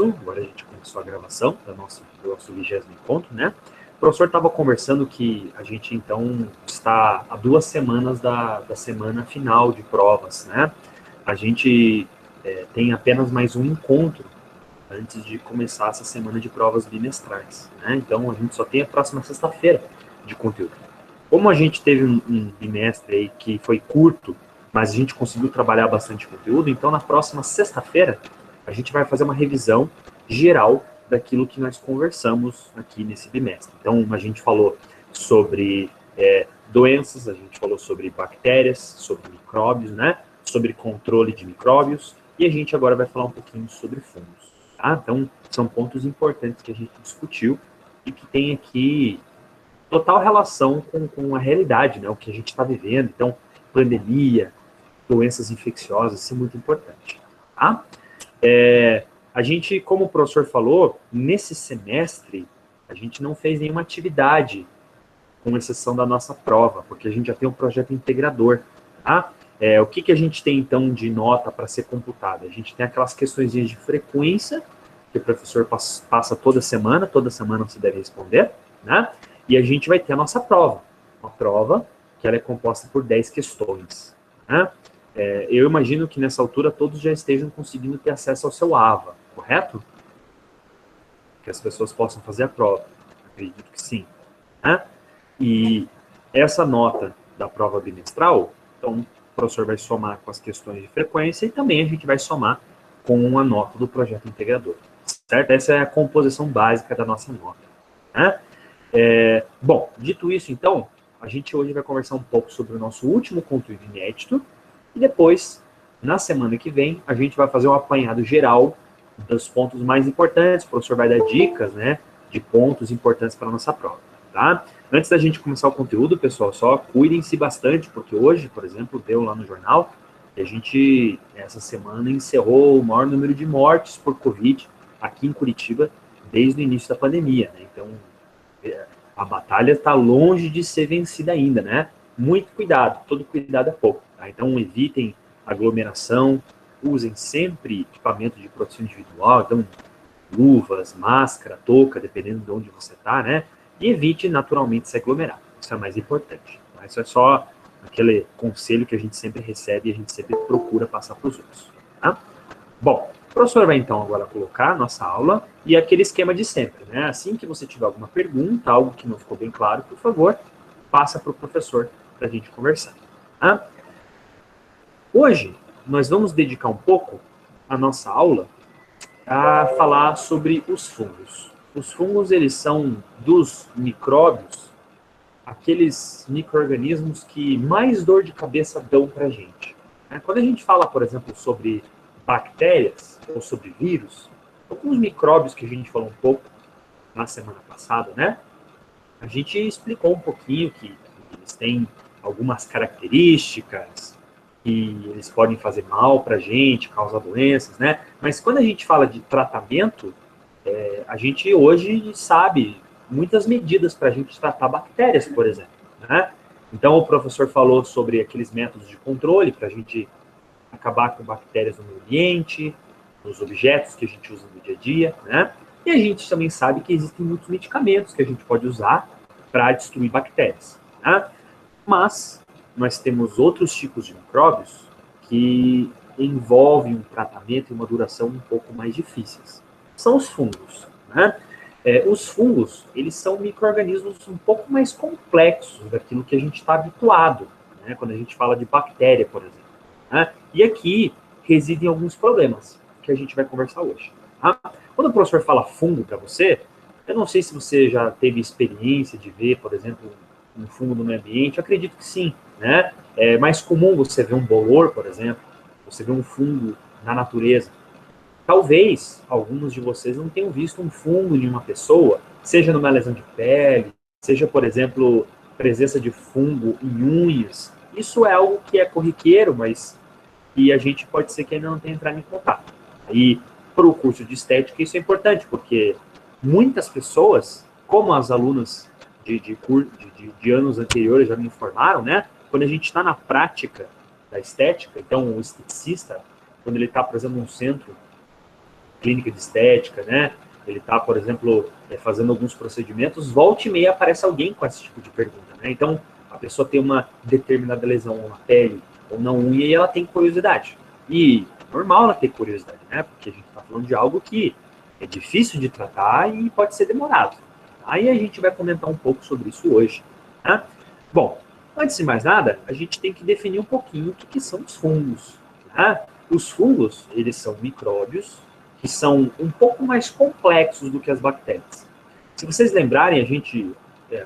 isso. Agora a gente começou a gravação do nosso 20º encontro, né? O professor estava conversando que a gente, então, está há 2 semanas da semana final de provas, né? A gente tem apenas mais um encontro antes de começar essa semana de provas bimestrais, né? Então, a gente só tem a próxima sexta-feira de conteúdo. Como a gente teve um bimestre aí que foi curto, mas a gente conseguiu trabalhar bastante conteúdo, então na próxima sexta-feira a gente vai fazer uma revisão geral daquilo que nós conversamos aqui nesse bimestre. Então a gente falou sobre doenças, a gente falou sobre bactérias, sobre micróbios, né? Sobre controle de micróbios, e a gente agora vai falar um pouquinho sobre fungos. Tá? Então são pontos importantes que a gente discutiu e que tem aqui total relação com a realidade, né? O que a gente está vivendo. Então, pandemia, doenças infecciosas, isso é muito importante. Tá? A gente, como o professor falou, nesse semestre, a gente não fez nenhuma atividade, com exceção da nossa prova, porque a gente já tem um projeto integrador. Tá? O que a gente tem, então, de nota para ser computada? A gente tem aquelas questões de frequência, que o professor passa toda semana você deve responder, né? E a gente vai ter a nossa prova. Uma prova que ela é composta por 10 questões. Né? Eu imagino que nessa altura todos já estejam conseguindo ter acesso ao seu AVA, correto? Que as pessoas possam fazer a prova. Acredito que sim. Né? E essa nota da prova bimestral, então o professor vai somar com as questões de frequência e também a gente vai somar com a nota do projeto integrador. Certo? Essa é a composição básica da nossa nota. Né? Bom, dito isso, então, a gente hoje vai conversar um pouco sobre o nosso último conteúdo inédito e depois, na semana que vem, a gente vai fazer um apanhado geral dos pontos mais importantes. O professor vai dar dicas, né, de pontos importantes para a nossa prova, tá? Antes da gente começar o conteúdo, pessoal, só cuidem-se bastante, porque hoje, por exemplo, deu lá no jornal que a gente, essa semana, encerrou o maior número de mortes por Covid aqui em Curitiba desde o início da pandemia, né? Então, a batalha está longe de ser vencida ainda, né? Muito cuidado, todo cuidado é pouco, tá? Então evitem aglomeração, usem sempre equipamento de proteção individual, então luvas, máscara, touca, dependendo de onde você está, né? E evite naturalmente se aglomerar, isso é mais importante. Tá? Isso é só aquele conselho que a gente sempre recebe e a gente sempre procura passar para os outros, tá? Bom, o professor vai então agora colocar a nossa aula e aquele esquema de sempre, né? Assim que você tiver alguma pergunta, algo que não ficou bem claro, por favor, passa para o professor para a gente conversar. Tá? Hoje, nós vamos dedicar um pouco a nossa aula a falar sobre os fungos. Os fungos, eles são dos micróbios, aqueles micro-organismos que mais dor de cabeça dão para a gente. Quando a gente fala, por exemplo, sobre bactérias ou sobre vírus, alguns micróbios que a gente falou um pouco na semana passada, né? A gente explicou um pouquinho que eles têm algumas características, que eles podem fazer mal para a gente, causar doenças, né? Mas quando a gente fala de tratamento, a gente hoje sabe muitas medidas para a gente tratar bactérias, por exemplo, né? Então o professor falou sobre aqueles métodos de controle para a gente acabar com bactérias no meio ambiente, nos objetos que a gente usa no dia a dia, né? E a gente também sabe que existem muitos medicamentos que a gente pode usar para destruir bactérias, né? Mas nós temos outros tipos de micróbios que envolvem um tratamento e uma duração um pouco mais difíceis. São os fungos, né? Os fungos, eles são micro-organismos um pouco mais complexos daquilo que a gente está habituado, né? Quando a gente fala de bactéria, por exemplo. Né? E aqui residem alguns problemas que a gente vai conversar hoje. Tá? Quando o professor fala fungo para você, eu não sei se você já teve experiência de ver, por exemplo, um fungo no meio ambiente. Eu acredito que sim. Né? É mais comum você ver um bolor, por exemplo, você ver um fungo na natureza. Talvez alguns de vocês não tenham visto um fungo em uma pessoa, seja numa lesão de pele, seja, por exemplo, presença de fungo em unhas. Isso é algo que é corriqueiro, mas que a gente pode ser que ainda não tenha entrado em contato. E para o curso de estética isso é importante, porque muitas pessoas, como as alunas de anos anteriores já me informaram, né? Quando a gente está na prática da estética, então o esteticista, quando ele está, por exemplo, num centro clínica de estética, né? Ele está, por exemplo, fazendo alguns procedimentos, volta e meia aparece alguém com esse tipo de pergunta, né? Então, a pessoa tem uma determinada lesão na pele ou na unha e ela tem curiosidade. E é normal ela ter curiosidade, né? Porque a gente está falando de algo que é difícil de tratar e pode ser demorado. Aí a gente vai comentar um pouco sobre isso hoje, né? Bom, antes de mais nada, a gente tem que definir um pouquinho o que são os fungos, né? Os fungos, eles são micróbios que são um pouco mais complexos do que as bactérias. Se vocês lembrarem, a gente,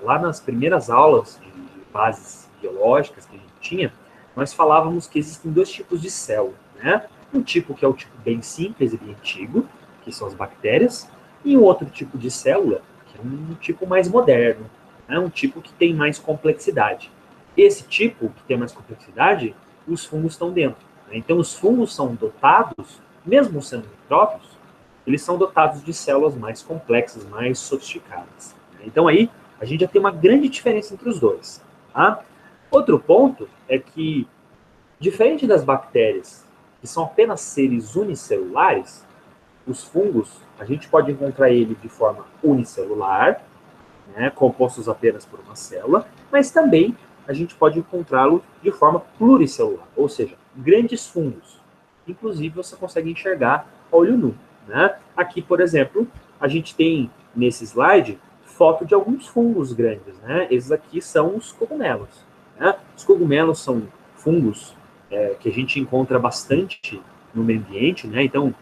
lá nas primeiras aulas de bases biológicas que a gente tinha, nós falávamos que existem dois tipos de célula, né? Um tipo que é o tipo bem simples e bem antigo, que são as bactérias, e um outro tipo de célula, que é um tipo mais moderno, né? Um tipo que tem mais complexidade. Esse tipo, que tem mais complexidade, os fungos estão dentro, né? Então, os fungos são dotados, mesmo sendo micróbios, eles são dotados de células mais complexas, mais sofisticadas. Então, aí, a gente já tem uma grande diferença entre os dois. Tá? Outro ponto é que, diferente das bactérias, que são apenas seres unicelulares, os fungos, a gente pode encontrar ele de forma unicelular, né, compostos apenas por uma célula, mas também a gente pode encontrá-lo de forma pluricelular, ou seja, grandes fungos. Inclusive, você consegue enxergar a olho nu. Né? Aqui, por exemplo, a gente tem nesse slide foto de alguns fungos grandes. Né? Esses aqui são os cogumelos. Né? Os cogumelos são fungos que a gente encontra bastante no meio ambiente, né? Então,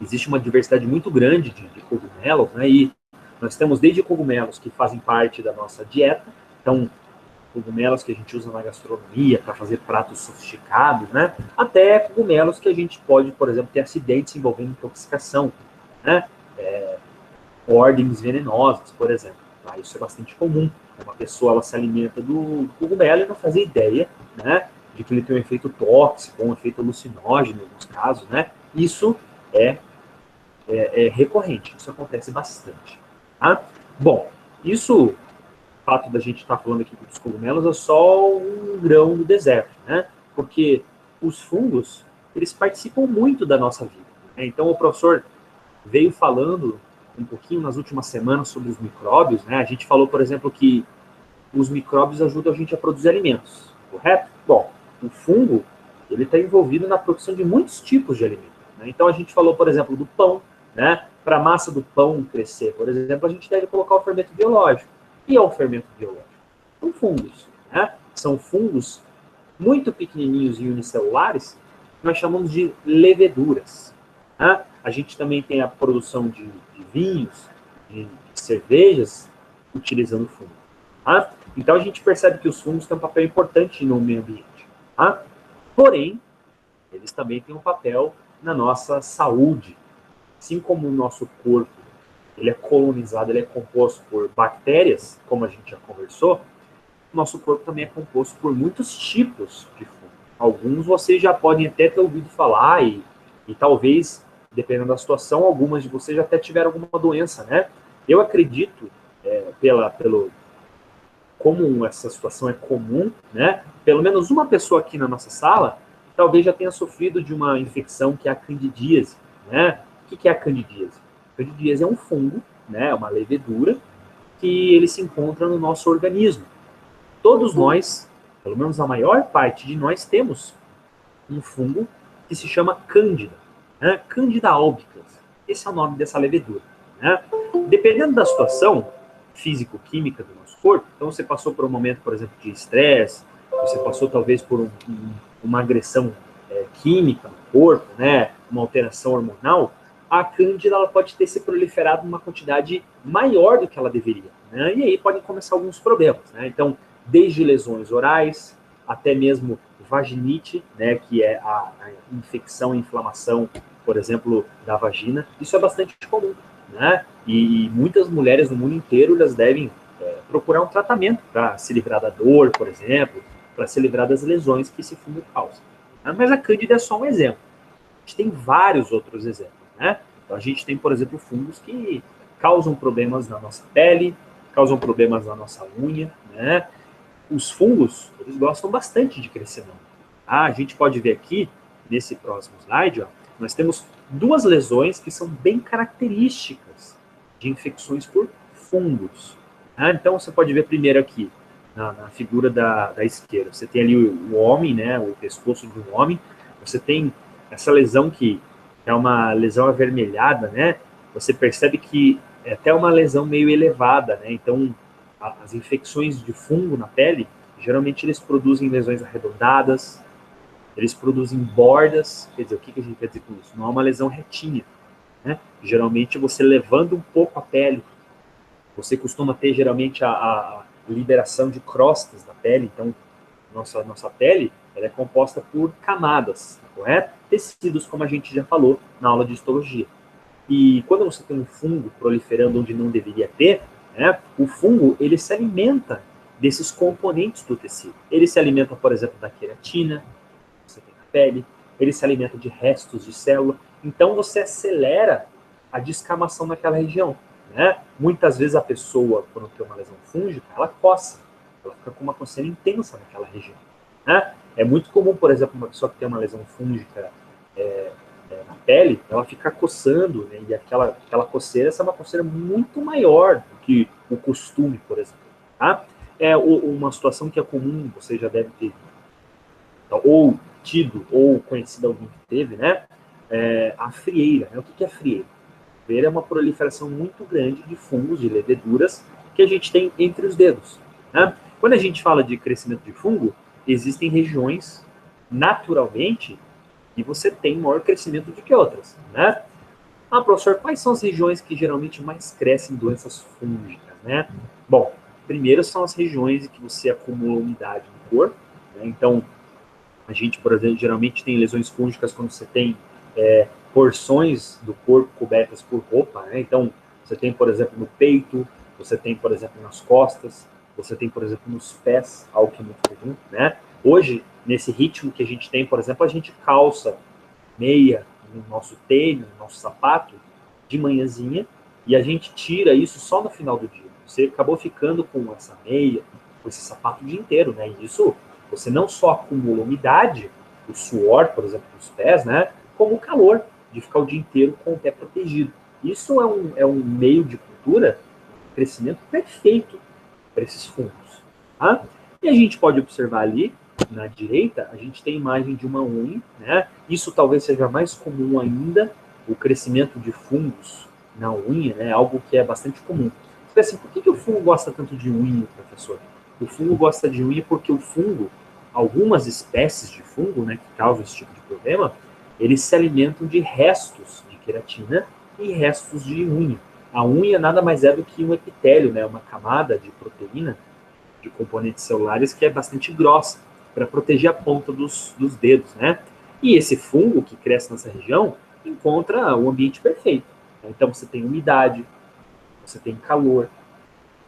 existe uma diversidade muito grande de cogumelos, né? E nós temos desde cogumelos que fazem parte da nossa dieta, então cogumelos que a gente usa na gastronomia para fazer pratos sofisticados, né? Até cogumelos que a gente pode, por exemplo, ter acidentes envolvendo intoxicação, né? Ordens venenosas, por exemplo. Tá? Isso é bastante comum. Uma pessoa ela se alimenta do cogumelo e não faz ideia, né? De que ele tem um efeito tóxico, um efeito alucinógeno em alguns casos, né? Isso é recorrente, isso acontece bastante. Tá? Bom, isso, o fato da gente estar falando aqui dos cogumelos é só um grão do deserto, né? Porque os fungos, eles participam muito da nossa vida. Né? Então, o professor veio falando um pouquinho nas últimas semanas sobre os micróbios, né? A gente falou, por exemplo, que os micróbios ajudam a gente a produzir alimentos, correto? Bom, o fungo, ele está envolvido na produção de muitos tipos de alimentos. Né? Então, a gente falou, por exemplo, do pão, né? Para a massa do pão crescer, por exemplo, a gente deve colocar o fermento biológico. E é o fermento biológico? São fungos. Né? São fungos muito pequenininhos e unicelulares, que nós chamamos de leveduras. Né? A gente também tem a produção de vinhos, de cervejas, utilizando fungo. Tá? Então, a gente percebe que os fungos têm um papel importante no meio ambiente. Tá? Porém, eles também têm um papel na nossa saúde. Assim como o nosso corpo ele é colonizado, ele é composto por bactérias, como a gente já conversou, o nosso corpo também é composto por muitos tipos de fungo. Alguns vocês já podem até ter ouvido falar e talvez, dependendo da situação, algumas de vocês já até tiveram alguma doença, né? Eu acredito, pelo como essa situação é comum, né? Pelo menos uma pessoa aqui na nossa sala talvez já tenha sofrido de uma infecção que é a candidíase, né? O que é a candidíase? A candidíase é um fungo, né? Uma levedura que ele se encontra no nosso organismo. Todos nós, pelo menos a maior parte de nós, temos um fungo que se chama Cândida, né? Cândida albicans. Esse é o nome dessa levedura, né? Dependendo da situação físico-química do nosso corpo, então você passou por um momento, por exemplo, de estresse, você passou talvez por uma agressão química no corpo, né? Uma alteração hormonal, a cândida ela pode ter se proliferado numa quantidade maior do que ela deveria, né? E aí podem começar alguns problemas, né? Então, desde lesões orais até mesmo vaginite, né, que é a infecção e inflamação, por exemplo, da vagina. Isso é bastante comum, né? E muitas mulheres no mundo inteiro elas devem procurar um tratamento para se livrar da dor, por exemplo, para se livrar das lesões que esse fungo causa. Mas a cândida é só um exemplo. A gente tem vários outros exemplos, né? Então, a gente tem, por exemplo, fungos que causam problemas na nossa pele, causam problemas na nossa unha, né? Os fungos, eles gostam bastante de crescer não. A gente pode ver aqui, nesse próximo slide, ó, nós temos duas lesões que são bem características de infecções por fungos. Né? Então, você pode ver primeiro aqui, na figura da esquerda, você tem ali o homem, né, o pescoço de um homem, você tem essa lesão que é uma lesão avermelhada, né? Você percebe que é até uma lesão meio elevada, né? Então, as infecções de fungo na pele, geralmente eles produzem lesões arredondadas, eles produzem bordas. Quer dizer, o que a gente quer dizer com isso? Não é uma lesão retinha, né? Geralmente você levando um pouco a pele, você costuma ter geralmente a liberação de crostas da pele. Então, nossa pele ela é composta por camadas, correto? Tecidos, como a gente já falou na aula de histologia. E quando você tem um fungo proliferando onde não deveria ter, né, o fungo ele se alimenta desses componentes do tecido. Ele se alimenta, por exemplo, da queratina, que você tem na pele, ele se alimenta de restos de célula. Então você acelera a descamação naquela região. Né? Muitas vezes a pessoa, quando tem uma lesão fúngica, ela coça, ela fica com uma coceira intensa naquela região. Né? É muito comum, por exemplo, uma pessoa que tem uma lesão fúngica na pele, ela fica coçando, né? E aquela coceira, essa é uma coceira muito maior do que o costume, por exemplo. Tá? É uma situação que é comum, você já deve ter ou tido, ou conhecido alguém que teve, né? A frieira. Né? O que é a frieira? A frieira é uma proliferação muito grande de fungos, de leveduras, que a gente tem entre os dedos. Né? Quando a gente fala de crescimento de fungo, existem regiões, naturalmente, que você tem maior crescimento do que outras. Né? Ah, professor, quais são as regiões que geralmente mais crescem em doenças fúngicas? Né? Bom, primeiro são as regiões em que você acumula umidade no corpo. Né? Então, a gente, por exemplo, geralmente tem lesões fúngicas quando você tem porções do corpo cobertas por roupa. Né? Então, você tem, por exemplo, no peito, você tem, por exemplo, nas costas, você tem, por exemplo, nos pés, algo que é muito comum. Né? Hoje, nesse ritmo que a gente tem, por exemplo, a gente calça meia no nosso tênis, no nosso sapato, de manhãzinha, e a gente tira isso só no final do dia. Você acabou ficando com essa meia, com esse sapato o dia inteiro, né? E isso, você não só acumula umidade, o suor, por exemplo, dos pés, né? Como o calor, de ficar o dia inteiro com o pé protegido. Isso é um meio de cultura, um crescimento perfeito para esses fungos. Tá? E a gente pode observar ali, na direita, a gente tem a imagem de uma unha, né? Isso talvez seja mais comum ainda, o crescimento de fungos na unha, né? Algo que é bastante comum. Então, assim, por que o fungo gosta tanto de unha, professor? O fungo gosta de unha porque o fungo, algumas espécies de fungo, né, que causam esse tipo de problema, eles se alimentam de restos de queratina e restos de unha. A unha nada mais é do que um epitélio, né, uma camada de proteína, de componentes celulares que é bastante grossa, para proteger a ponta dos dedos, né? E esse fungo que cresce nessa região encontra o ambiente perfeito. Então você tem umidade, você tem calor,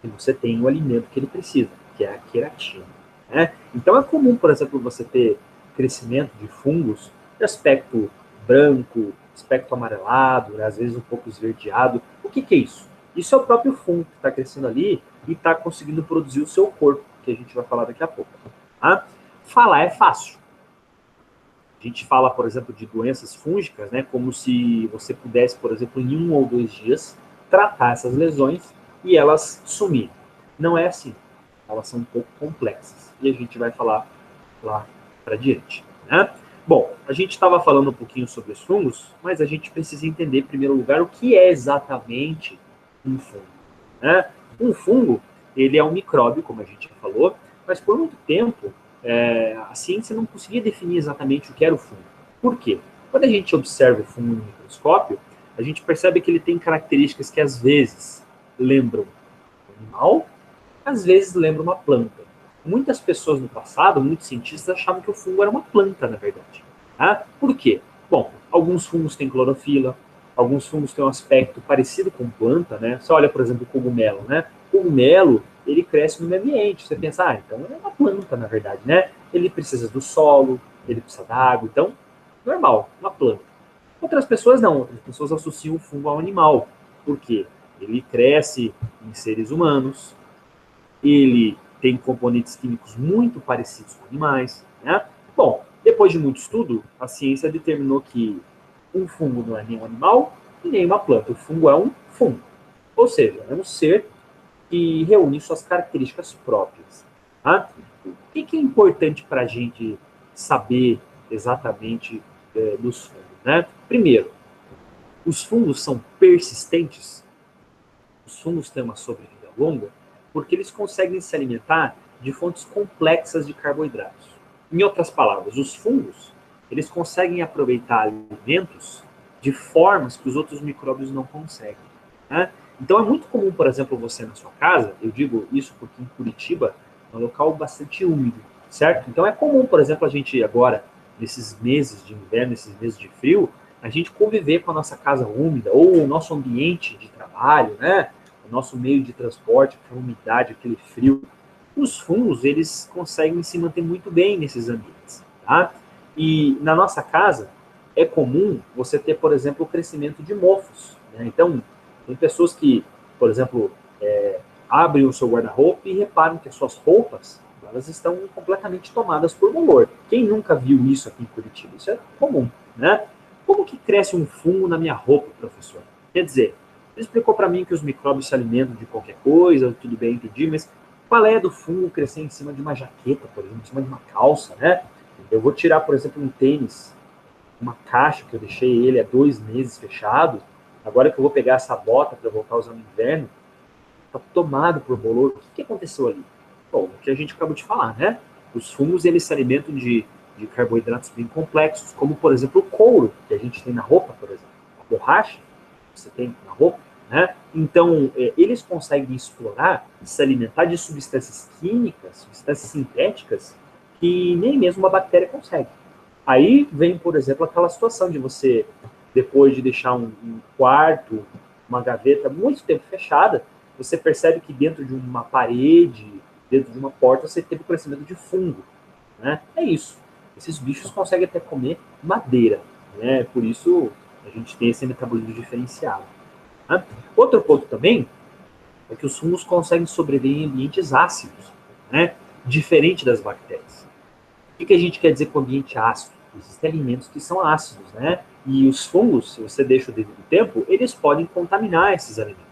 e você tem o alimento que ele precisa, que é a queratina. Né? Então é comum, por exemplo, você ter crescimento de fungos de aspecto branco, aspecto amarelado, né? Às vezes um pouco esverdeado. O que é isso? Isso é o próprio fungo que está crescendo ali e está conseguindo produzir o seu corpo, que a gente vai falar daqui a pouco. Tá? Falar é fácil. A gente fala, por exemplo, de doenças fúngicas, né, como se você pudesse, por exemplo, em 1 ou 2 dias, tratar essas lesões e elas sumirem. Não é assim. Elas são um pouco complexas. E a gente vai falar lá para diante. Né? Bom, a gente estava falando um pouquinho sobre os fungos, mas a gente precisa entender, em primeiro lugar, o que é exatamente um fungo. Né? Um fungo, ele é um micróbio, como a gente já falou, mas por muito tempo a ciência não conseguia definir exatamente o que era o fungo. Por quê? Quando a gente observa o fungo no microscópio, a gente percebe que ele tem características que às vezes lembram um animal, às vezes lembram uma planta. Muitas pessoas no passado, muitos cientistas achavam que o fungo era uma planta, na verdade. Tá? Por quê? Bom, alguns fungos têm clorofila, alguns fungos têm um aspecto parecido com planta, né? Você olha, por exemplo, o cogumelo, né? O cogumelo, ele cresce no meio ambiente. Você pensa, então é uma planta, na verdade, né? Ele precisa do solo, ele precisa da água, então, normal, uma planta. Outras pessoas não, outras pessoas associam o fungo ao animal. Por quê? Ele cresce em seres humanos, ele tem componentes químicos muito parecidos com animais, né? Bom, depois de muito estudo, a ciência determinou que Um fungo não é nem um animal e nem uma planta. O fungo é um fungo. Ou seja, é um ser que reúne suas características próprias. Tá? O que é importante para a gente saber exatamente dos fungos? Né? Primeiro, os fungos são persistentes. Os fungos têm uma sobrevida longa porque eles conseguem se alimentar de fontes complexas de carboidratos. Em outras palavras, os fungos eles conseguem aproveitar alimentos de formas que os outros micróbios não conseguem. Né? Então é muito comum, por exemplo, você na sua casa, eu digo isso porque em Curitiba é um local bastante úmido, certo? Então é comum, por exemplo, a gente agora, nesses meses de inverno, nesses meses de frio, a gente conviver com a nossa casa úmida ou o nosso ambiente de trabalho, né? O nosso meio de transporte, aquela umidade, aquele frio. Os fungos, eles conseguem se manter muito bem nesses ambientes, tá? E na nossa casa, é comum você ter, por exemplo, o crescimento de mofos, né? Então, tem pessoas que, por exemplo, abrem o seu guarda-roupa e reparam que as suas roupas, elas estão completamente tomadas por bolor. Quem nunca viu isso aqui em Curitiba? Isso é comum, né? Como que cresce um fungo na minha roupa, professor? Quer dizer, ele explicou para mim que os micróbios se alimentam de qualquer coisa, tudo bem, entendi, mas qual é do fungo crescer em cima de uma jaqueta, por exemplo, em cima de uma calça, né? Eu vou tirar, por exemplo, um tênis, uma caixa que eu deixei ele há 2 meses fechado, agora que eu vou pegar essa bota para voltar a usar no inverno, está tomado por bolor. O que aconteceu ali? Bom, o que a gente acabou de falar, né? Os fungos, eles se alimentam de carboidratos bem complexos, como, por exemplo, o couro, que a gente tem na roupa, por exemplo. A borracha, que você tem na roupa, né? Então, eles conseguem explorar, se alimentar de substâncias químicas, substâncias sintéticas, que nem mesmo uma bactéria consegue. Aí vem, por exemplo, aquela situação de você, depois de deixar um quarto, uma gaveta muito tempo fechada, você percebe que dentro de uma parede, dentro de uma porta, você teve o crescimento de fungo. Né? É isso. Esses bichos conseguem até comer madeira. Né? Por isso a gente tem esse metabolismo diferenciado. Né? Outro ponto também é que os fungos conseguem sobreviver em ambientes ácidos, né? Diferente das bactérias. O que a gente quer dizer com ambiente ácido? Existem alimentos que são ácidos, né? E os fungos, se você deixa o devido tempo, eles podem contaminar esses alimentos.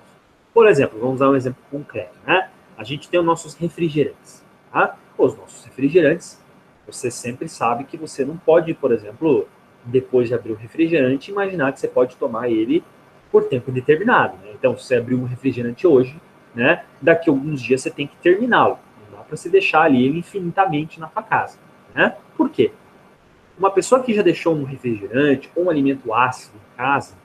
Por exemplo, vamos dar um exemplo concreto, né? A gente tem os nossos refrigerantes, tá? Os nossos refrigerantes, você sempre sabe que você não pode, por exemplo, depois de abrir o refrigerante, imaginar que você pode tomar ele por tempo indeterminado, né? Então, se você abrir um refrigerante hoje, né? Daqui a alguns dias você tem que terminá-lo. Não dá para você deixar ali ele infinitamente na sua casa, né? Por quê? Uma pessoa que já deixou um refrigerante ou um alimento ácido em casa,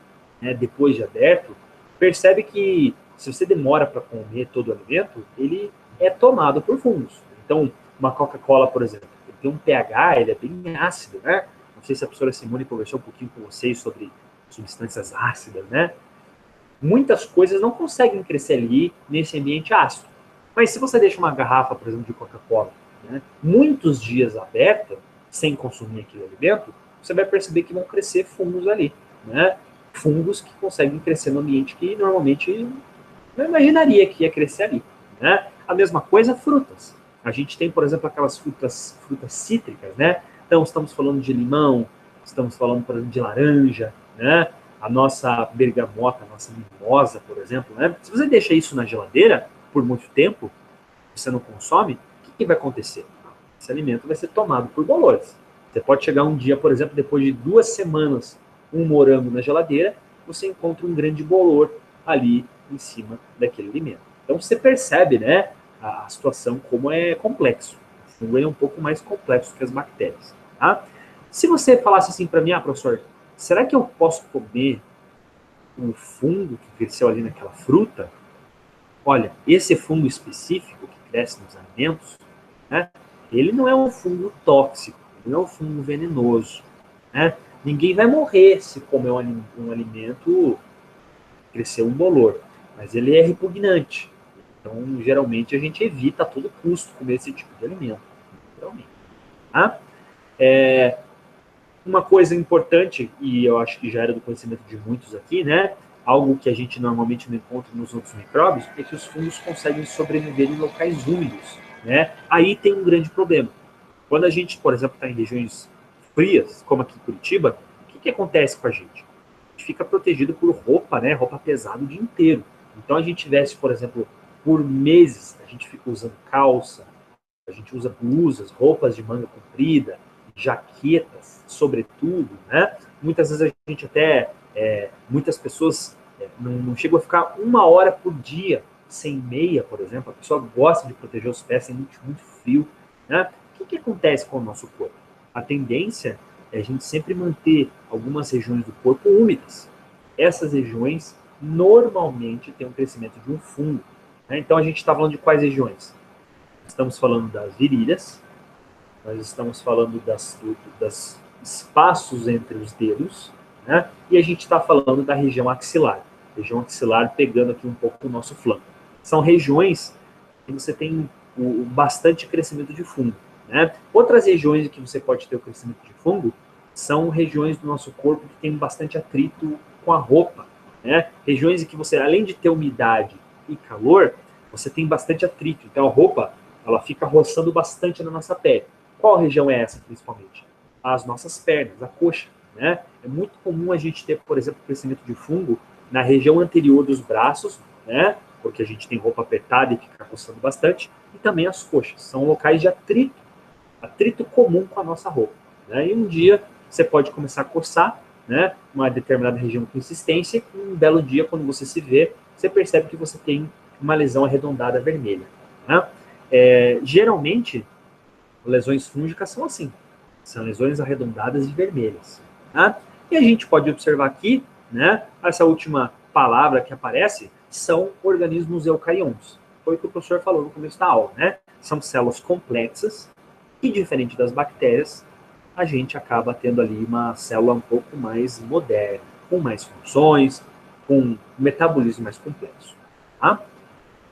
né, depois de aberto, percebe que se você demora para comer todo o alimento, ele é tomado por fungos. Então, uma Coca-Cola, por exemplo, ele tem um pH, ele é bem ácido, né? Não sei se a professora Simone conversou um pouquinho com vocês sobre substâncias ácidas, né? Muitas coisas não conseguem crescer ali nesse ambiente ácido. Mas se você deixa uma garrafa, por exemplo, de Coca-Cola, né, muitos dias aberta, sem consumir aquele alimento, você vai perceber que vão crescer fungos ali, né? Fungos que conseguem crescer no ambiente que normalmente não imaginaria que ia crescer ali, né? A mesma coisa, frutas. A gente tem, por exemplo, aquelas frutas cítricas, né? Então, estamos falando de limão, estamos falando, por exemplo, de laranja, né? A nossa bergamota, a nossa mimosa, por exemplo, né? Se você deixa isso na geladeira por muito tempo, você não consome, o que vai acontecer? Esse alimento vai ser tomado por bolores. Você pode chegar um dia, por exemplo, depois de 2 semanas, um morango na geladeira, você encontra um grande bolor ali em cima daquele alimento. Então você percebe, né, a situação como é complexo. O fungo é um pouco mais complexo que as bactérias. Tá? Se você falasse assim para mim, professor, será que eu posso comer um fungo que cresceu ali naquela fruta? Olha, esse fungo específico que cresce nos alimentos, né, ele não é um fungo tóxico, ele não é um fungo venenoso. Né? Ninguém vai morrer se comer um alimento crescer um bolor, mas ele é repugnante. Então, geralmente, a gente evita a todo custo comer esse tipo de alimento. Geralmente. Tá? Uma coisa importante, e eu acho que já era do conhecimento de muitos aqui, né? Algo que a gente normalmente não encontra nos outros micróbios, é que os fungos conseguem sobreviver em locais úmidos. Né? Aí tem um grande problema. Quando a gente, por exemplo, está em regiões frias, como aqui em Curitiba, o que acontece com a gente? A gente fica protegido por roupa, né? Roupa pesada o dia inteiro. Então a gente veste, por exemplo, por meses, a gente fica usando calça, a gente usa blusas, roupas de manga comprida, jaquetas, sobretudo, né? Muitas vezes a gente até, muitas pessoas não chegam a ficar 1 hora por dia sem meia, por exemplo. A pessoa gosta de proteger os pés, tem muito frio, né? O que acontece com o nosso corpo? A tendência é a gente sempre manter algumas regiões do corpo úmidas. Essas regiões normalmente têm um crescimento de um fungo, né? Então a gente está falando de quais regiões? Estamos falando das virilhas, nós estamos falando das espaços entre os dedos, né? E a gente está falando da região axilar pegando aqui um pouco o nosso flanco. São regiões que você tem bastante crescimento de fungo, né? Outras regiões que você pode ter o crescimento de fungo são regiões do nosso corpo que tem bastante atrito com a roupa, né? Regiões em que você, além de ter umidade e calor, você tem bastante atrito. Então a roupa, ela fica roçando bastante na nossa pele. Qual região é essa, principalmente? As nossas pernas, a coxa, né? É muito comum a gente ter, por exemplo, crescimento de fungo na região anterior dos braços, né? Porque a gente tem roupa apertada e fica roçando bastante, e também as coxas. São locais de atrito comum com a nossa roupa, né? E um dia você pode começar a coçar, né? Uma determinada região com insistência, e um belo dia, quando você se vê, você percebe que você tem uma lesão arredondada vermelha, né? Geralmente, lesões fúngicas são assim, são lesões arredondadas e vermelhas, tá? E a gente pode observar aqui, né, essa última palavra que aparece são organismos eucariontos. Foi o que o professor falou no começo da aula, né? São células complexas e, diferente das bactérias, a gente acaba tendo ali uma célula um pouco mais moderna, com mais funções, com um metabolismo mais complexo, tá?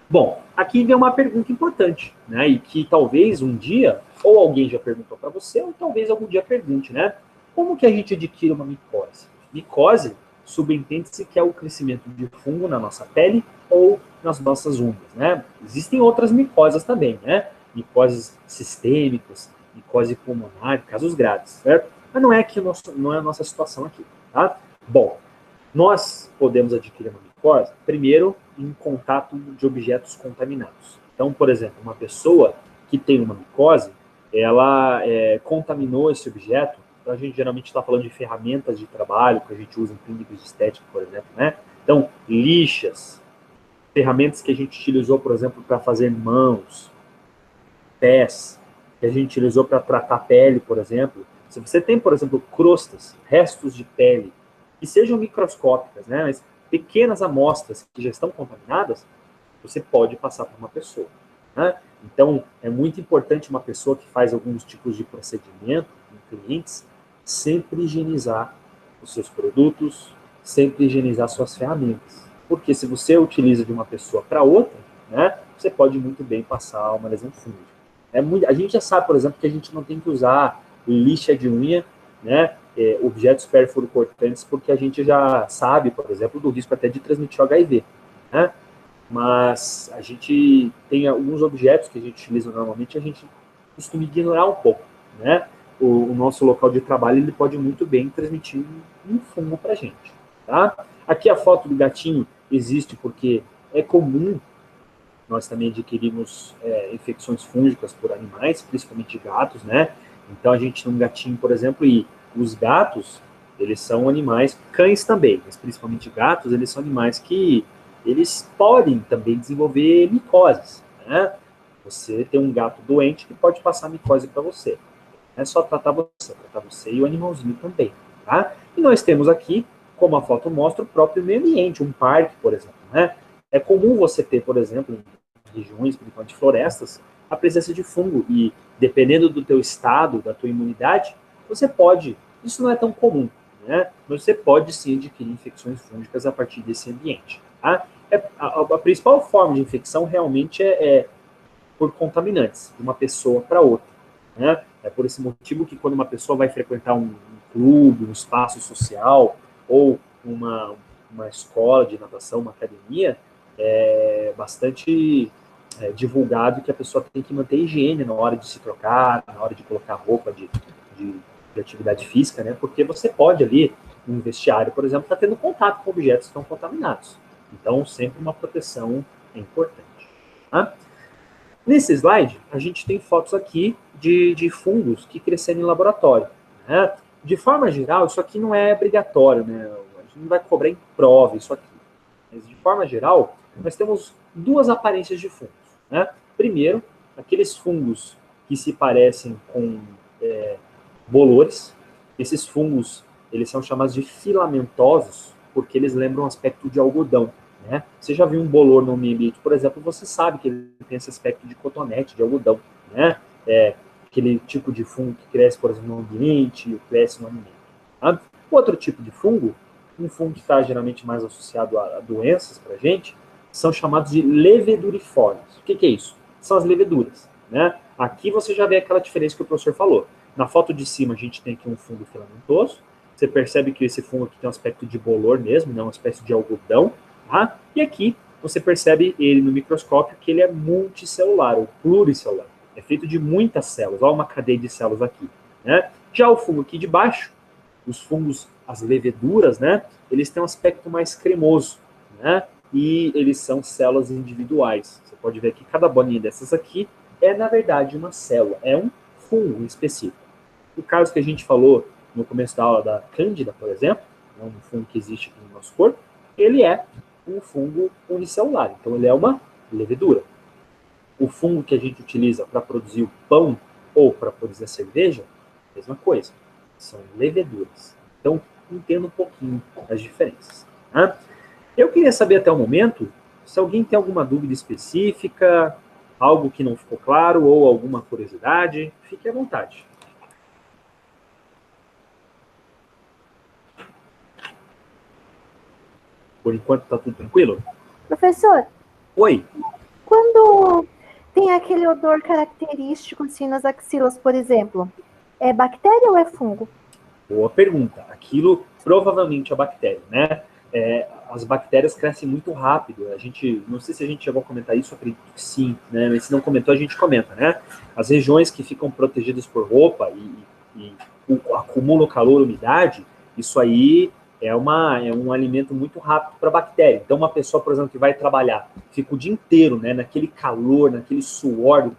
Bom, aqui vem uma pergunta importante, né? E que talvez um dia, ou alguém já perguntou para você, ou talvez algum dia pergunte, né? Como que a gente adquire uma micose? Micose, subentende-se que é o crescimento de fungo na nossa pele ou nas nossas unhas, né? Existem outras micoses também, né? Micoses sistêmicas, micose pulmonar, casos graves, certo? Mas não é a nossa situação aqui, tá? Bom, nós podemos adquirir uma micose, primeiro, em contato de objetos contaminados. Então, por exemplo, uma pessoa que tem uma micose, ela contaminou esse objeto, então a gente geralmente está falando de ferramentas de trabalho que a gente usa em clínicas de estética, por exemplo, né? Então, lixas, ferramentas que a gente utilizou, por exemplo, para fazer mãos, pés, que a gente utilizou para tratar pele, por exemplo. Se você tem, por exemplo, crostas, restos de pele, que sejam microscópicas, né, mas pequenas amostras que já estão contaminadas, você pode passar para uma pessoa, né? Então, é muito importante uma pessoa que faz alguns tipos de procedimento em clientes sempre higienizar os seus produtos, sempre higienizar suas ferramentas. Porque se você utiliza de uma pessoa para outra, né, você pode muito bem passar uma lesão fúngica. A gente já sabe, por exemplo, que a gente não tem que usar lixa de unha, né, objetos perfuro-cortantes, porque a gente já sabe, por exemplo, do risco até de transmitir o HIV, né? Mas a gente tem alguns objetos que a gente utiliza normalmente, a gente costuma ignorar um pouco, né? O nosso local de trabalho, ele pode muito bem transmitir um fungo para a gente, tá? Aqui a foto do gatinho existe porque é comum nós também adquirimos infecções fúngicas por animais, principalmente gatos, né? Então a gente tem um gatinho, por exemplo, e os gatos, eles são animais, cães também, mas principalmente gatos, eles são animais que eles podem também desenvolver micoses, né? Você tem um gato doente que pode passar micose para você. Não é só tratar você e o animalzinho também, tá? E nós temos aqui, como a foto mostra, o próprio meio ambiente, um parque, por exemplo, né? É comum você ter, por exemplo, em regiões, principalmente florestas, a presença de fungo e, dependendo do teu estado, da tua imunidade, você pode, isso não é tão comum, né? Mas você pode sim adquirir infecções fúngicas a partir desse ambiente, tá? A principal forma de infecção realmente é por contaminantes, de uma pessoa para outra, né? É por esse motivo que quando uma pessoa vai frequentar um clube, um espaço social, ou uma escola de natação, uma academia, é bastante divulgado que a pessoa tem que manter higiene na hora de se trocar, na hora de colocar roupa de de atividade física, né? Porque você pode ali, no vestiário, por exemplo, estar tendo contato com objetos que estão contaminados. Então, sempre uma proteção é importante. Tá? Nesse slide, a gente tem fotos aqui de fungos que cresceram em laboratório. Né? De forma geral, isso aqui não é obrigatório, né? A gente não vai cobrar em prova isso aqui. Mas, de forma geral, nós temos duas aparências de fungos. Né? Primeiro, aqueles fungos que se parecem com bolores. Esses fungos, eles são chamados de filamentosos, porque eles lembram o aspecto de algodão. Né? Você já viu um bolor no meio ambiente, por exemplo, você sabe que ele tem esse aspecto de cotonete, de algodão. Né? Aquele tipo de fungo que cresce, por exemplo, no ambiente, cresce no alimento. Tá? Outro tipo de fungo, um fungo que está geralmente mais associado a doenças para a gente, são chamados de leveduriformes. O que é isso? São as leveduras. Né? Aqui você já vê aquela diferença que o professor falou. Na foto de cima a gente tem aqui um fungo filamentoso. Você percebe que esse fungo aqui tem um aspecto de bolor mesmo, né? Uma espécie de algodão. Tá? E aqui você percebe ele no microscópio que ele é multicelular, ou pluricelular. É feito de muitas células. Olha uma cadeia de células aqui. Né? Já o fungo aqui de baixo, os fungos, as leveduras, né? Eles têm um aspecto mais cremoso. Né? E eles são células individuais. Você pode ver que cada bolinha dessas aqui é, na verdade, uma célula. É um fungo específico. O caso que a gente falou no começo da aula da Cândida, por exemplo, é um fungo que existe aqui no nosso corpo, ele é um fungo unicelular, então ele é uma levedura. O fungo que a gente utiliza para produzir o pão ou para produzir a cerveja, mesma coisa, são leveduras. Então, entenda um pouquinho as diferenças. Tá? Eu queria saber até o momento se alguém tem alguma dúvida específica, algo que não ficou claro ou alguma curiosidade, fique à vontade. Por enquanto está tudo tranquilo? Professor, Oi. quando tem aquele odor característico assim nas axilas, por exemplo, é bactéria ou é fungo? Boa pergunta. Aquilo provavelmente é bactéria, né? As bactérias crescem muito rápido. A gente, não sei se a gente chegou a comentar isso, acredito que sim, né? Mas se não comentou, a gente comenta, né? As regiões que ficam protegidas por roupa e acumulam calor, umidade, isso aí é um alimento muito rápido para a bactéria. Então, uma pessoa, por exemplo, que vai trabalhar, fica o dia inteiro, né, naquele calor, naquele suor,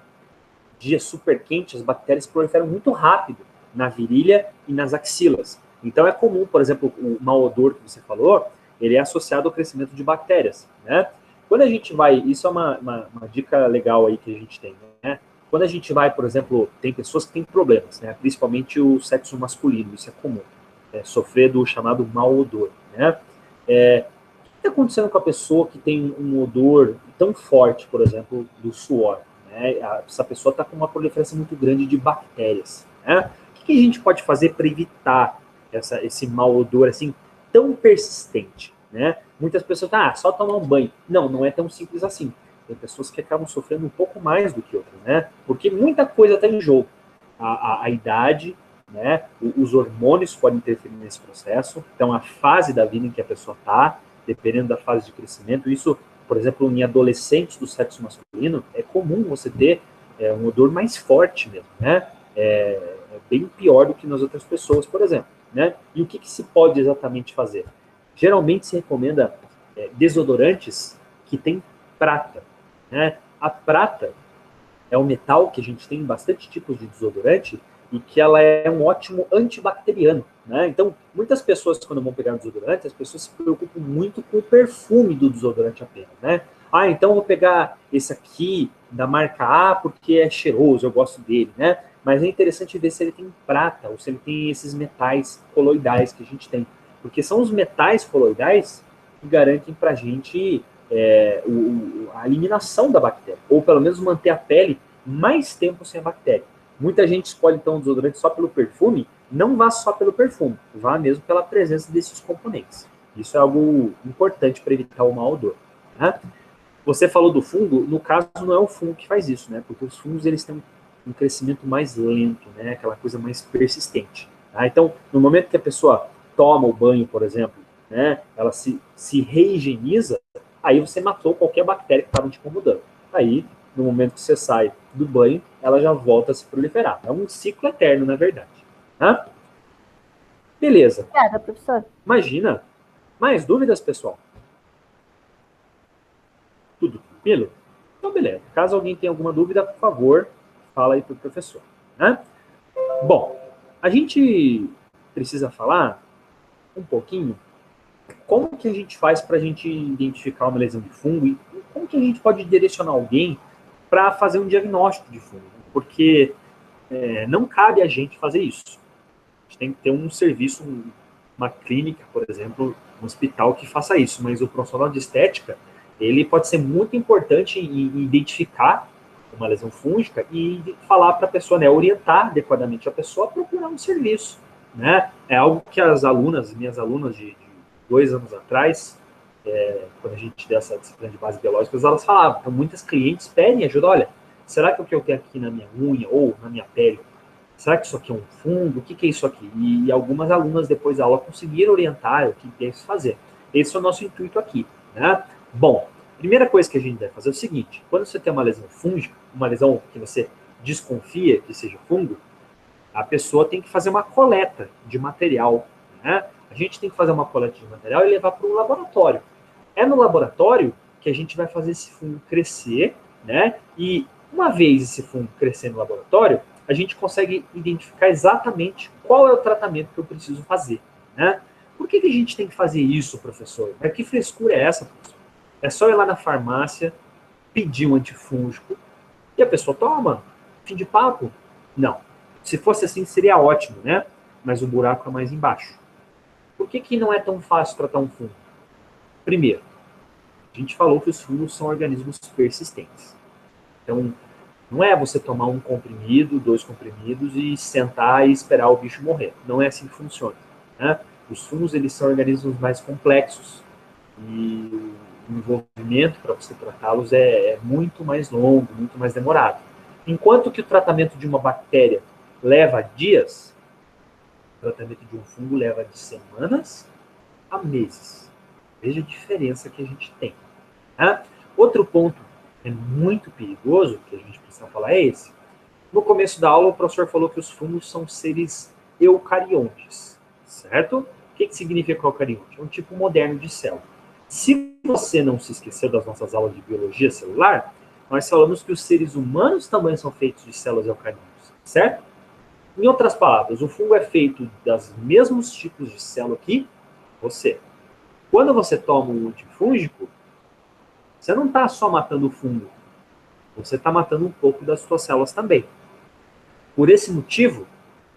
dia super quente, as bactérias proliferam muito rápido na virilha e nas axilas. Então, é comum, por exemplo, o mau odor que você falou, ele é associado ao crescimento de bactérias, né? Quando a gente vai, isso é uma dica legal aí que a gente tem, né? Quando a gente vai, por exemplo, tem pessoas que têm problemas, né? Principalmente o sexo masculino, isso é comum, sofrer do chamado mau odor, né? O que está acontecendo com a pessoa que tem um odor tão forte, por exemplo, do suor? Né? Essa pessoa está com uma proliferação muito grande de bactérias. Né? O que a gente pode fazer para evitar esse mau odor assim tão persistente? Né? Muitas pessoas falam, só tomar um banho. Não, não é tão simples assim. Tem pessoas que acabam sofrendo um pouco mais do que outras, né? Porque muita coisa está em jogo. A idade, né? Os hormônios podem interferir nesse processo. Então, a fase da vida em que a pessoa está, dependendo da fase de crescimento, isso, por exemplo, em adolescentes do sexo masculino, é comum você ter um odor mais forte mesmo, né? É bem pior do que nas outras pessoas, por exemplo, né? E o que se pode exatamente fazer? Geralmente se recomenda desodorantes que têm prata, né? A prata é um metal que a gente tem em bastante tipos de desodorante e que ela é um ótimo antibacteriano, né? Então, muitas pessoas, quando vão pegar um desodorante, as pessoas se preocupam muito com o perfume do desodorante apenas, né? Então eu vou pegar esse aqui da marca A porque é cheiroso, eu gosto dele, né? Mas é interessante ver se ele tem prata ou se ele tem esses metais coloidais que a gente tem. Porque são os metais coloidais que garantem pra gente a eliminação da bactéria, ou pelo menos manter a pele mais tempo sem a bactéria. Muita gente escolhe então o desodorante só pelo perfume, não vá só pelo perfume, vá mesmo pela presença desses componentes. Isso é algo importante para evitar o mau odor. Né? Você falou do fungo, no caso não é o fungo que faz isso, né? Porque os fungos eles têm um crescimento mais lento, né? Aquela coisa mais persistente. Tá? Então, no momento que a pessoa toma o banho, por exemplo, né? Ela se rehigieniza, aí você matou qualquer bactéria que estava te incomodando. Aí, no momento que você sai do banho, ela já volta a se proliferar. É um ciclo eterno, na verdade. Tá? Beleza. Obrigada, professor. Imagina. Mais dúvidas, pessoal? Tudo tranquilo? Então, beleza. Caso alguém tenha alguma dúvida, por favor, fala aí para o professor. Né? Bom, a gente precisa falar um pouquinho como que a gente faz para a gente identificar uma lesão de fungo e como que a gente pode direcionar alguém para fazer um diagnóstico de fungo. Porque não cabe a gente fazer isso. A gente tem que ter um serviço, uma clínica, por exemplo, um hospital que faça isso. Mas o profissional de estética, ele pode ser muito importante em identificar uma lesão fúngica e falar para a pessoa, né, orientar adequadamente a pessoa a procurar um serviço. Né? É algo que as alunas, minhas alunas de 2 anos atrás, quando a gente deu essa disciplina de bases biológicas, elas falavam, então muitas clientes pedem ajuda, olha, será que o que eu tenho aqui na minha unha ou na minha pele, será que isso aqui é um fungo? O que é isso aqui? E algumas alunas depois da aula conseguiram orientar o que deve fazer. Esse é o nosso intuito aqui. Né? Bom, primeira coisa que a gente deve fazer é o seguinte, quando você tem uma lesão fúngica, uma lesão que você desconfia que seja fungo, a pessoa tem que fazer uma coleta de material. Né? A gente tem que fazer uma coleta de material e levar para um laboratório. É no laboratório que a gente vai fazer esse fungo crescer, né? E uma vez esse fungo crescer no laboratório, a gente consegue identificar exatamente qual é o tratamento que eu preciso fazer. Né? Por que a gente tem que fazer isso, professor? Que frescura é essa, professor? É só ir lá na farmácia, pedir um antifúngico e a pessoa toma. Fim de papo? Não. Se fosse assim, seria ótimo, né? Mas o buraco é mais embaixo. Por que não é tão fácil tratar um fungo? Primeiro, a gente falou que os fungos são organismos persistentes. Então, não é você tomar um comprimido, 2 comprimidos e sentar e esperar o bicho morrer. Não é assim que funciona. Né? Os fungos, eles são organismos mais complexos. E o envolvimento para você tratá-los é muito mais longo, muito mais demorado. Enquanto que o tratamento de uma bactéria leva dias, o tratamento de um fungo leva de semanas a meses. Veja a diferença que a gente tem. Tá? Outro ponto é muito perigoso, que a gente precisa falar, é esse. No começo da aula, o professor falou que os fungos são seres eucariontes, certo? O que significa eucarionte? É um tipo moderno de célula. Se você não se esqueceu das nossas aulas de biologia celular, nós falamos que os seres humanos também são feitos de células eucariontes, certo? Em outras palavras, o fungo é feito dos mesmos tipos de célula que você. Quando você toma um antifúngico, você não está só matando o fungo, você está matando um pouco das suas células também. Por esse motivo,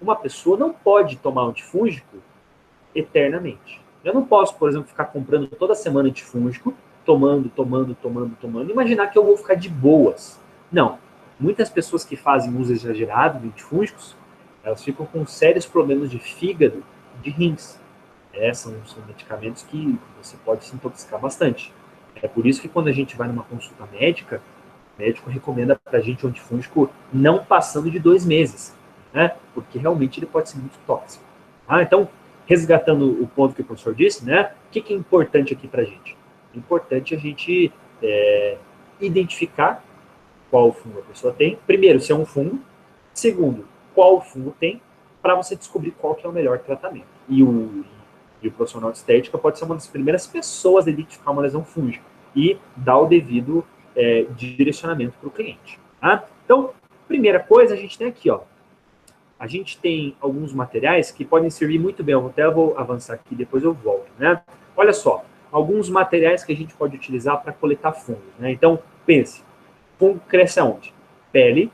uma pessoa não pode tomar antifúngico eternamente. Eu não posso, por exemplo, ficar comprando toda semana antifúngico, tomando, e imaginar que eu vou ficar de boas. Não. Muitas pessoas que fazem uso exagerado de antifúngicos, elas ficam com sérios problemas de fígado e de rins. São medicamentos que você pode se intoxicar bastante. É por isso que quando a gente vai numa consulta médica, o médico recomenda para a gente um antifúngico não passando de 2 meses, né? Porque realmente ele pode ser muito tóxico. Então, resgatando o ponto que o professor disse, né? O que é importante aqui para a gente? É importante a gente identificar qual fungo a pessoa tem. Primeiro, se é um fungo. Segundo, qual fungo tem, para você descobrir qual que é o melhor tratamento. E o profissional de estética pode ser uma das primeiras pessoas a identificar uma lesão fúngica e dar o devido direcionamento para o cliente. Tá? Então, primeira coisa, a gente tem aqui, ó. A gente tem alguns materiais que podem servir muito bem. Eu até vou avançar aqui, depois eu volto. Né? Olha só, alguns materiais que a gente pode utilizar para coletar fungos. Né? Então, pense, fungo cresce aonde? Pele,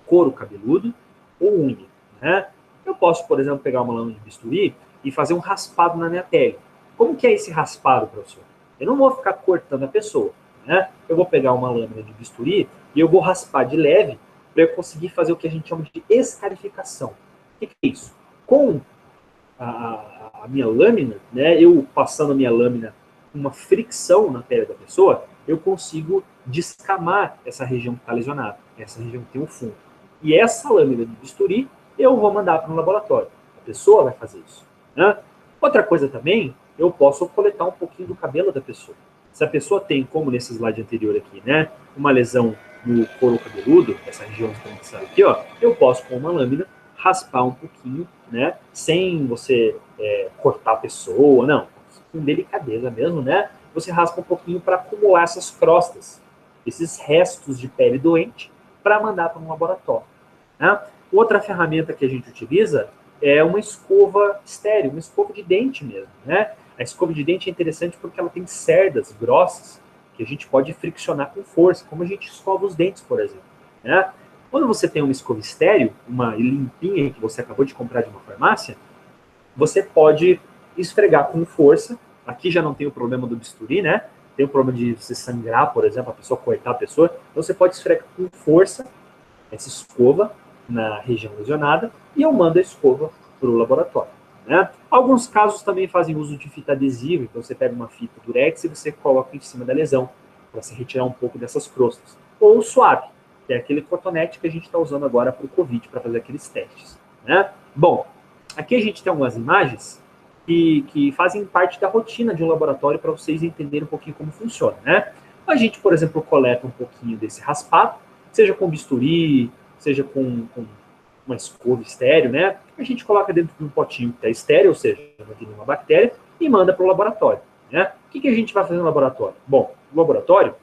couro cabeludo ou unha. Né? Eu posso, por exemplo, pegar uma lâmina de bisturi e fazer um raspado na minha pele. Como que é esse raspado, professor? Eu não vou ficar cortando a pessoa. Né? Eu vou pegar uma lâmina de bisturi e eu vou raspar de leve para eu conseguir fazer o que a gente chama de escarificação. O que é isso? Com a minha lâmina, né, eu passando a minha lâmina com uma fricção na pele da pessoa, eu consigo descamar essa região que está lesionada, essa região que tem um fungo. E essa lâmina de bisturi eu vou mandar para um laboratório. A pessoa vai fazer isso. Né? Outra coisa também, eu posso coletar um pouquinho do cabelo da pessoa. Se a pessoa tem, como nesse slide anterior aqui, né, uma lesão no couro cabeludo, essa região esbranquiçada aqui, ó, eu posso com uma lâmina raspar um pouquinho, né? Sem você cortar a pessoa, não. Com delicadeza mesmo, né? Você raspa um pouquinho para acumular essas crostas, esses restos de pele doente, para mandar para um laboratório. Né? Outra ferramenta que a gente utiliza é uma escova estéreo, uma escova de dente mesmo. Né? A escova de dente é interessante porque ela tem cerdas grossas que a gente pode friccionar com força, como a gente escova os dentes, por exemplo. Né? Quando você tem uma escova estéreo, uma limpinha que você acabou de comprar de uma farmácia, você pode esfregar com força. Aqui já não tem o problema do bisturi, né? Tem o problema de você sangrar, por exemplo, a pessoa cortar a pessoa. Então você pode esfregar com força essa escova na região lesionada e eu mando a escova para o laboratório. Né? Alguns casos também fazem uso de fita adesiva, então você pega uma fita durex e você coloca em cima da lesão para se retirar um pouco dessas crostas. Ou o suave, que é aquele cotonete que a gente está usando agora para o Covid, para fazer aqueles testes. Né? Bom, aqui a gente tem algumas imagens que fazem parte da rotina de um laboratório para vocês entenderem um pouquinho como funciona. Né? A gente, por exemplo, coleta um pouquinho desse raspado, seja com bisturi, seja com uma escova estéreo, né? A gente coloca dentro de um potinho que está estéreo, ou seja, não tem nenhuma bactéria, e manda para o laboratório. Né? O que a gente vai fazer no laboratório? Bom, no laboratório,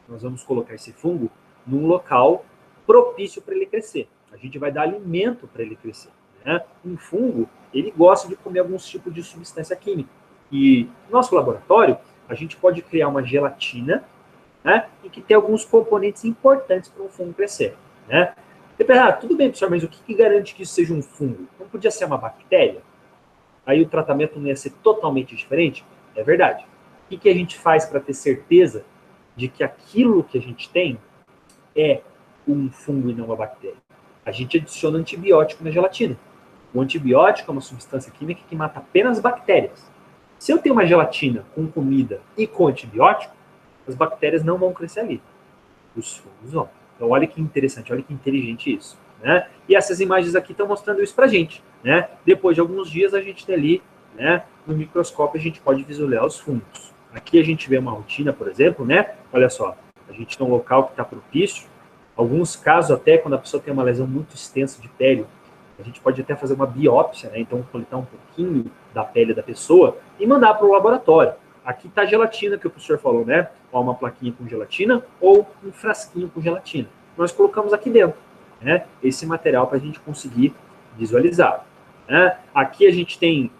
nós vamos colocar esse fungo num local propício para ele crescer. A gente vai dar alimento para ele crescer. Né? Um fungo, ele gosta de comer alguns tipos de substância química. E no nosso laboratório, a gente pode criar uma gelatina, né, e que tem alguns componentes importantes para um fungo crescer. Né? Tudo bem, professor, mas o que garante que isso seja um fungo? Não podia ser uma bactéria? Aí o tratamento não ia ser totalmente diferente? É verdade. O que a gente faz para ter certeza de que aquilo que a gente tem é um fungo e não uma bactéria? A gente adiciona antibiótico na gelatina. O antibiótico é uma substância química que mata apenas bactérias. Se eu tenho uma gelatina com comida e com antibiótico, as bactérias não vão crescer ali. Os fungos vão. Então, olha que interessante, olha que inteligente isso. Né? E essas imagens aqui estão mostrando isso para a gente. Né? Depois de alguns dias, a gente tem ali, né, no microscópio, a gente pode visualizar os fungos. Aqui a gente vê uma rotina, por exemplo, né? Olha só, a gente tem um local que está propício. Alguns casos, até quando a pessoa tem uma lesão muito extensa de pele, a gente pode até fazer uma biópsia, né? Então coletar um pouquinho da pele da pessoa e mandar para o laboratório. Aqui está a gelatina que o professor falou, né? Ou uma plaquinha com gelatina ou um frasquinho com gelatina. Nós colocamos aqui dentro, né? Esse material para a gente conseguir visualizar. Né? Aqui a gente tem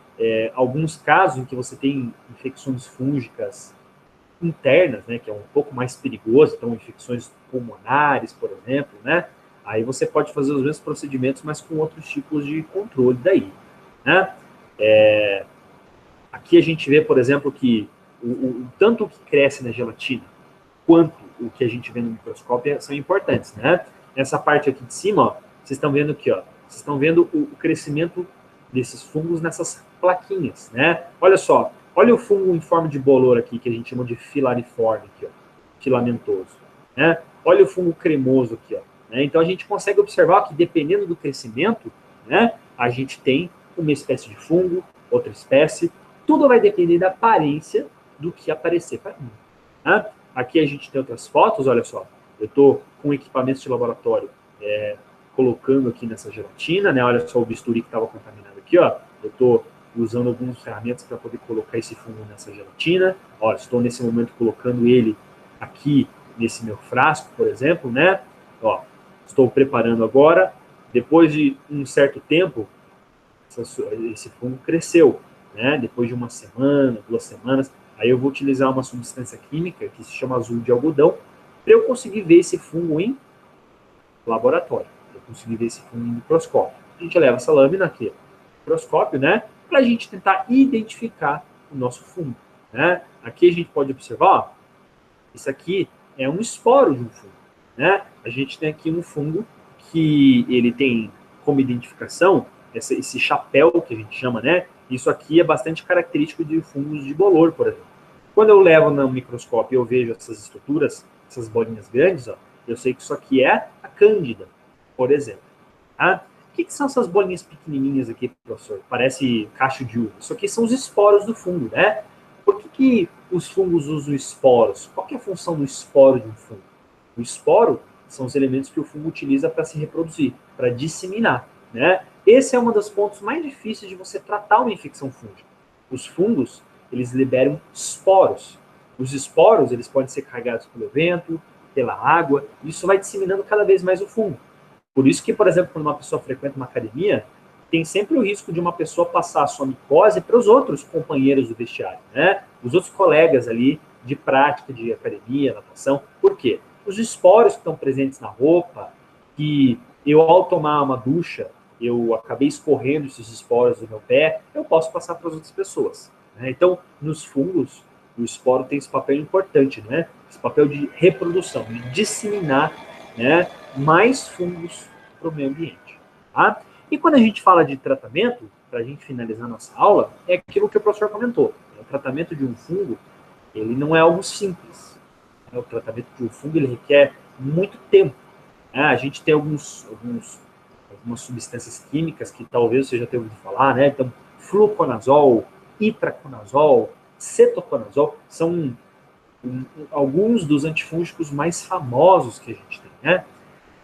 alguns casos em que você tem infecções fúngicas internas, né? Que é um pouco mais perigoso, então infecções pulmonares, por exemplo, né? Aí você pode fazer os mesmos procedimentos, mas com outros tipos de controle daí. Né? Aqui a gente vê, por exemplo, que tanto o que cresce na gelatina quanto o que a gente vê no microscópio são importantes, né? Essa parte aqui de cima, ó, vocês estão vendo aqui, ó, vocês estão vendo o crescimento desses fungos nessas plaquinhas, né? Olha só, olha o fungo em forma de bolor aqui, que a gente chama de filariforme, aqui, ó, filamentoso, né? Olha o fungo cremoso aqui, ó. Né? Então a gente consegue observar que dependendo do crescimento, né, a gente tem uma espécie de fungo, outra espécie. Tudo vai depender da aparência do que aparecer para mim. Né? Aqui a gente tem outras fotos, olha só. Eu estou com equipamentos de laboratório colocando aqui nessa gelatina, né? Olha só o bisturi que estava contaminado aqui, ó. Eu estou usando algumas ferramentas para poder colocar esse fungo nessa gelatina. Ó, estou nesse momento colocando ele aqui nesse meu frasco, por exemplo, né? Ó, estou preparando agora. Depois de um certo tempo, esse fungo cresceu. Né? Depois de uma semana, 2 semanas, aí eu vou utilizar uma substância química que se chama azul de algodão para eu conseguir ver esse fungo em laboratório, para eu conseguir ver esse fungo em microscópio. A gente leva essa lâmina aqui no microscópio, né, para a gente tentar identificar o nosso fungo. Né? Aqui a gente pode observar, ó, isso aqui é um esporo de um fungo. Né? A gente tem aqui um fungo que ele tem como identificação esse chapéu que a gente chama, né? Isso aqui é bastante característico de fungos de bolor, por exemplo. Quando eu levo no microscópio e eu vejo essas estruturas, essas bolinhas grandes, ó, eu sei que isso aqui é a cândida, por exemplo. Tá? O que são essas bolinhas pequenininhas aqui, professor? Parece cacho de uva. Isso aqui são os esporos do fungo, né? Por que os fungos usam esporos? Qual que é a função do esporo de um fungo? O esporo são os elementos que o fungo utiliza para se reproduzir, para disseminar. né? Esse é um dos pontos mais difíceis de você tratar uma infecção fúngica. Os fungos, eles liberam esporos. Os esporos, eles podem ser carregados pelo vento, pela água, e isso vai disseminando cada vez mais o fungo. Por isso que, por exemplo, quando uma pessoa frequenta uma academia, tem sempre o risco de uma pessoa passar a sua micose para os outros companheiros do vestiário, né? Os outros colegas ali de prática de academia, natação. Por quê? Os esporos que estão presentes na roupa, que eu, ao tomar uma ducha, eu acabei escorrendo esses esporos do meu pé, eu posso passar para as outras pessoas, né? Então, nos fungos, o esporo tem esse papel importante, né? Esse papel de reprodução, de disseminar, né, mais fungos para o meio ambiente. Tá? E quando a gente fala de tratamento, para a gente finalizar nossa aula, é aquilo que o professor comentou. O tratamento de um fungo, ele não é algo simples. O tratamento de um fungo, ele requer muito tempo. A gente tem algumas substâncias químicas que talvez você já tenha ouvido falar, né? Então, fluconazol, itraconazol, cetoconazol, são alguns dos antifúngicos mais famosos que a gente tem, né?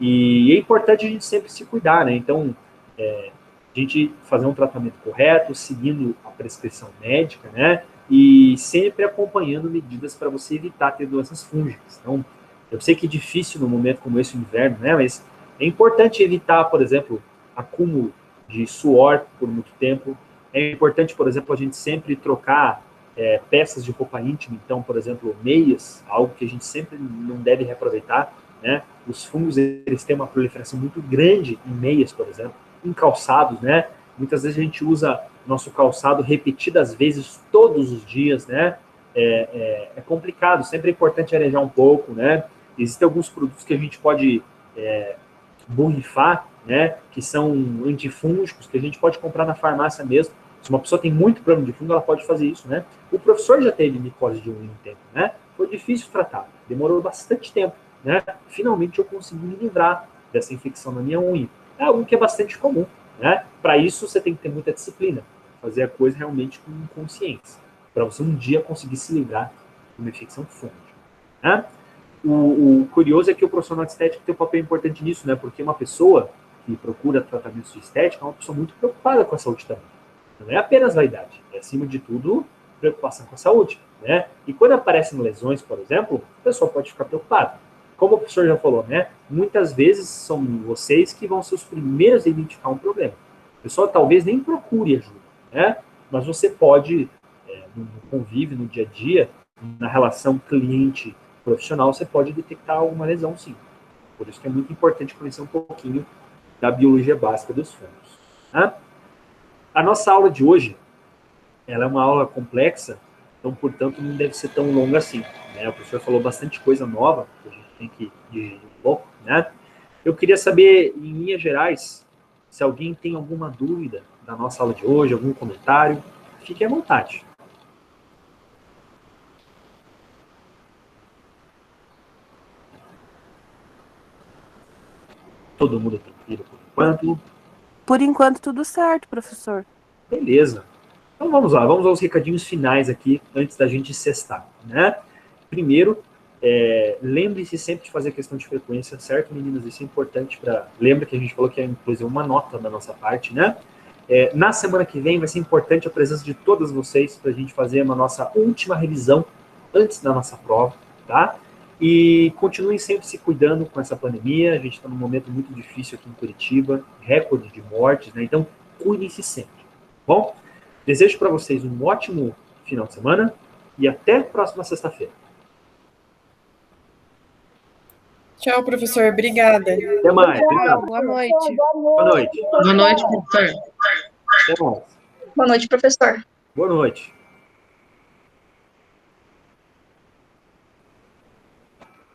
E é importante a gente sempre se cuidar, né? Então, a gente fazer um tratamento correto, seguindo a prescrição médica, né? E sempre acompanhando medidas para você evitar ter doenças fúngicas. Então, eu sei que é difícil no momento como esse, o inverno, né? Mas é importante evitar, por exemplo, acúmulo de suor por muito tempo. É importante, por exemplo, a gente sempre trocar peças de roupa íntima, então, por exemplo, meias, algo que a gente sempre não deve reaproveitar, né? Os fungos, eles têm uma proliferação muito grande em meias, por exemplo, em calçados, né? Muitas vezes a gente usa nosso calçado repetidas vezes todos os dias, né? É complicado, sempre é importante arejar um pouco, né? Existem alguns produtos que a gente pode borrifar, né? Que são antifúngicos, que a gente pode comprar na farmácia mesmo. Se uma pessoa tem muito problema de fungo, ela pode fazer isso, né? O professor já teve micose de unha um tempo, né? Foi difícil tratar, demorou bastante tempo, né? Finalmente eu consegui me livrar dessa infecção na minha unha. É algo que é bastante comum, né? Para isso você tem que ter muita disciplina, fazer a coisa realmente com consciência, para você um dia conseguir se livrar de uma infecção fúngica, né? O curioso é que o profissional de estética tem um papel importante nisso, né? Porque uma pessoa que procura tratamentos de estética é uma pessoa muito preocupada com a saúde também. Não é apenas vaidade, é, acima de tudo, preocupação com a saúde, né? E quando aparecem lesões, por exemplo, a pessoa pode ficar preocupada. Como o professor já falou, né? Muitas vezes são vocês que vão ser os primeiros a identificar um problema. A pessoa talvez nem procure ajuda, né? Mas você pode, no convívio, no dia a dia, na relação cliente-profissional, você pode detectar alguma lesão, sim. Por isso que é muito importante conhecer um pouquinho da biologia básica dos fungos, né? A nossa aula de hoje, ela é uma aula complexa, então, portanto, não deve ser tão longa assim, né? O professor falou bastante coisa nova, que a gente tem que digerir um pouco, né? Eu queria saber, em linhas gerais, se alguém tem alguma dúvida da nossa aula de hoje, algum comentário, fique à vontade. Todo mundo tranquilo por enquanto? Por enquanto, tudo certo, professor. Beleza. Então vamos lá, vamos aos recadinhos finais aqui, antes da gente cestar, né? Primeiro, lembre-se sempre de fazer questão de frequência, certo, meninas? Isso é importante para... Lembra que a gente falou que é, inclusive, uma nota da nossa parte, né? Na semana que vem vai ser importante a presença de todas vocês para a gente fazer uma nossa última revisão antes da nossa prova, tá? E continuem sempre se cuidando com essa pandemia. A gente está num momento muito difícil aqui em Curitiba, recorde de mortes, né? Então, cuidem-se sempre, bom? Desejo para vocês um ótimo final de semana e até a próxima sexta-feira. Tchau, professor. Obrigada. Até mais. Tchau, boa noite. Boa noite. Boa noite, professor. Até mais. Boa noite, professor. Boa noite.